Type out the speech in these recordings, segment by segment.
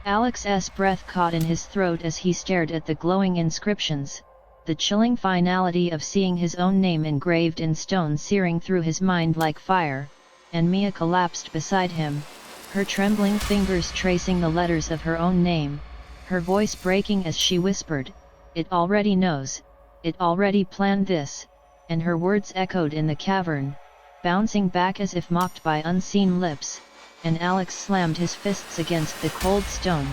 Alex's breath caught in his throat as he stared at the glowing inscriptions, the chilling finality of seeing his own name engraved in stone searing through his mind like fire, and Mia collapsed beside him, her trembling fingers tracing the letters of her own name, her voice breaking as she whispered, "It already knows, it already planned this," and her words echoed in the cavern, bouncing back as if mocked by unseen lips, and Alex slammed his fists against the cold stone,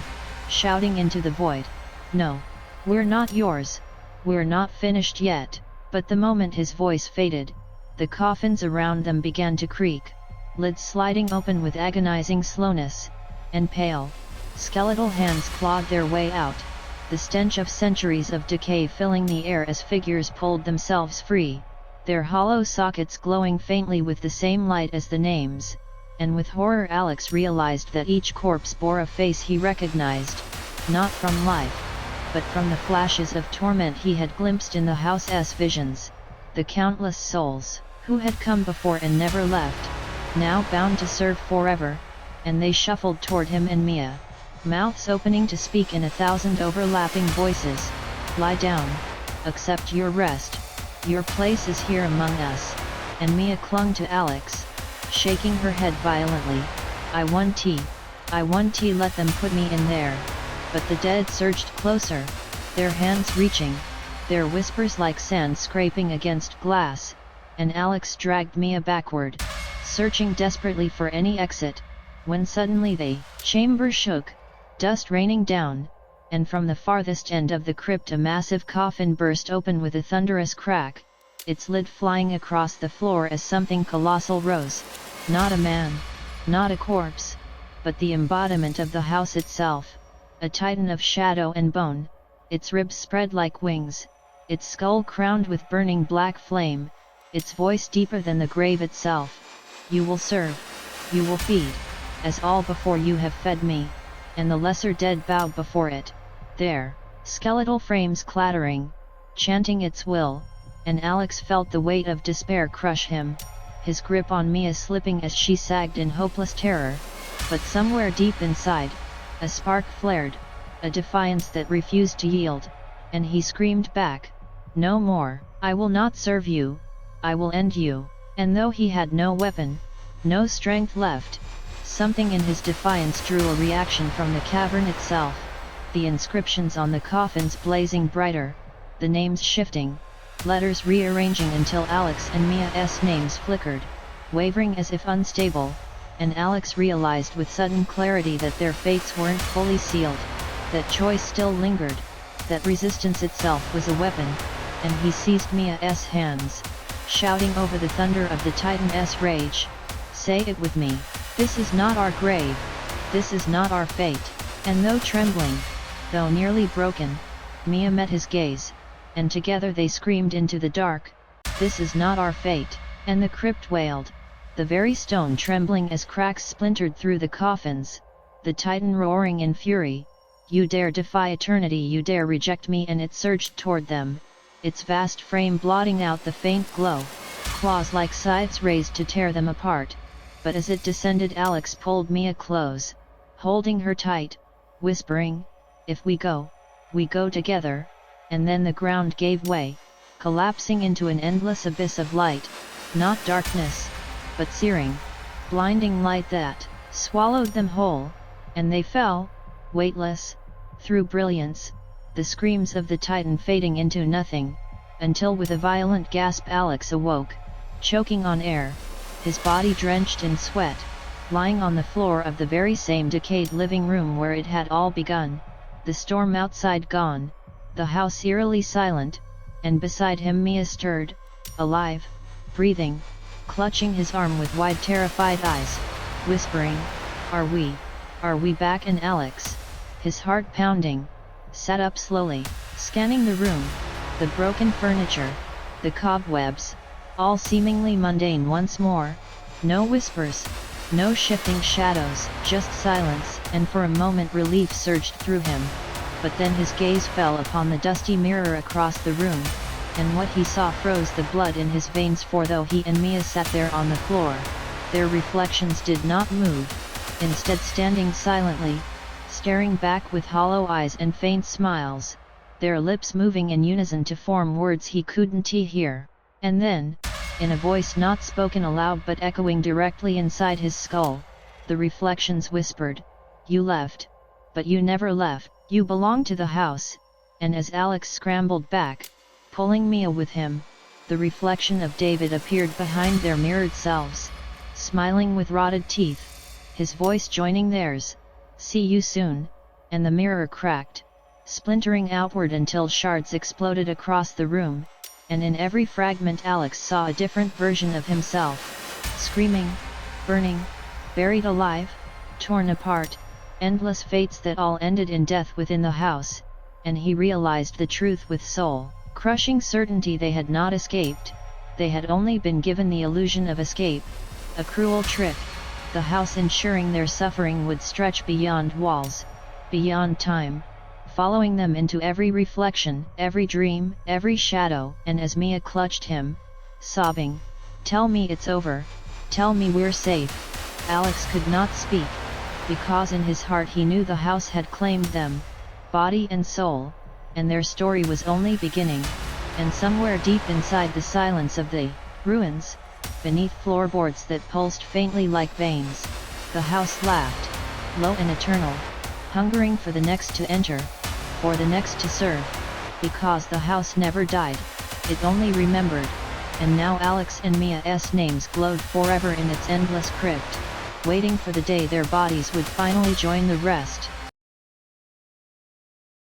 shouting into the void, "No, we're not yours, we're not finished yet." But the moment his voice faded, the coffins around them began to creak, lids sliding open with agonizing slowness, and pale, skeletal hands clawed their way out, the stench of centuries of decay filling the air as figures pulled themselves free, their hollow sockets glowing faintly with the same light as the names, and with horror Alex realized that each corpse bore a face he recognized, not from life, but from the flashes of torment he had glimpsed in the house's visions, the countless souls, who had come before and never left, now bound to serve forever, and they shuffled toward him and Mia, mouths opening to speak in 1,000 overlapping voices, "Lie down, accept your rest, your place is here among us," and Mia clung to Alex, shaking her head violently, I want tea, let them put me in there." But the dead surged closer, their hands reaching, their whispers like sand scraping against glass, and Alex dragged Mia backward, searching desperately for any exit, when suddenly the chamber shook, dust raining down, and from the farthest end of the crypt a massive coffin burst open with a thunderous crack, its lid flying across the floor as something colossal rose, not a man, not a corpse, but the embodiment of the house itself, a titan of shadow and bone, its ribs spread like wings, its skull crowned with burning black flame, its voice deeper than the grave itself, "You will serve, you will feed, as all before you have fed me," and the lesser dead bowed before it, their skeletal frames clattering, chanting its will, and Alex felt the weight of despair crush him, his grip on Mia slipping as she sagged in hopeless terror, but somewhere deep inside, a spark flared, a defiance that refused to yield, and he screamed back, "No more, I will not serve you, I will end you," and though he had no weapon, no strength left, something in his defiance drew a reaction from the cavern itself, the inscriptions on the coffins blazing brighter, the names shifting, letters rearranging until Alex and Mia's names flickered, wavering as if unstable, and Alex realized with sudden clarity that their fates weren't fully sealed, that choice still lingered, that resistance itself was a weapon, and he seized Mia's hands, shouting over the thunder of the Titan's rage, "Say it with me, this is not our grave, this is not our fate," and though trembling, though nearly broken, Mia met his gaze, and together they screamed into the dark, "This is not our fate," and the crypt wailed, the very stone trembling as cracks splintered through the coffins, the Titan roaring in fury, "You dare defy eternity, you dare reject me," and it surged toward them, its vast frame blotting out the faint glow, claws like scythes raised to tear them apart, but as it descended Alex pulled Mia close, holding her tight, whispering, "If we go together," and then the ground gave way, collapsing into an endless abyss of light, not darkness, but searing, blinding light that swallowed them whole, and they fell, weightless, through brilliance, the screams of the Titan fading into nothing, until with a violent gasp Alex awoke, choking on air, his body drenched in sweat, lying on the floor of the very same decayed living room where it had all begun, the storm outside gone, the house eerily silent, and beside him Mia stirred, alive, breathing, clutching his arm with wide terrified eyes, whispering, Are we back?" And Alex, his heart pounding, sat up slowly, scanning the room, the broken furniture, the cobwebs, all seemingly mundane once more, no whispers, no shifting shadows, just silence, and for a moment relief surged through him, but then his gaze fell upon the dusty mirror across the room, and what he saw froze the blood in his veins, for though he and Mia sat there on the floor, their reflections did not move, instead standing silently, staring back with hollow eyes and faint smiles, their lips moving in unison to form words he couldn't hear. And then, in a voice not spoken aloud but echoing directly inside his skull, the reflections whispered, "You left, but you never left. You belong to the house." And as Alex scrambled back, pulling Mia with him, the reflection of David appeared behind their mirrored selves, smiling with rotted teeth, his voice joining theirs, "See you soon," and the mirror cracked, splintering outward until shards exploded across the room, and in every fragment Alex saw a different version of himself, screaming, burning, buried alive, torn apart, endless fates that all ended in death within the house, and he realized the truth with soul-crushing certainty: they had not escaped, they had only been given the illusion of escape, a cruel trick, the house ensuring their suffering would stretch beyond walls, beyond time, following them into every reflection, every dream, every shadow. And as Mia clutched him, sobbing, "Tell me it's over, tell me we're safe," Alex could not speak, because in his heart he knew the house had claimed them, body and soul, and their story was only beginning. And somewhere deep inside the silence of the ruins, beneath floorboards that pulsed faintly like veins, the house laughed, low and eternal, hungering for the next to enter, for the next to serve, because the house never died, it only remembered. And now Alex and Mia's names glowed forever in its endless crypt, waiting for the day their bodies would finally join the rest.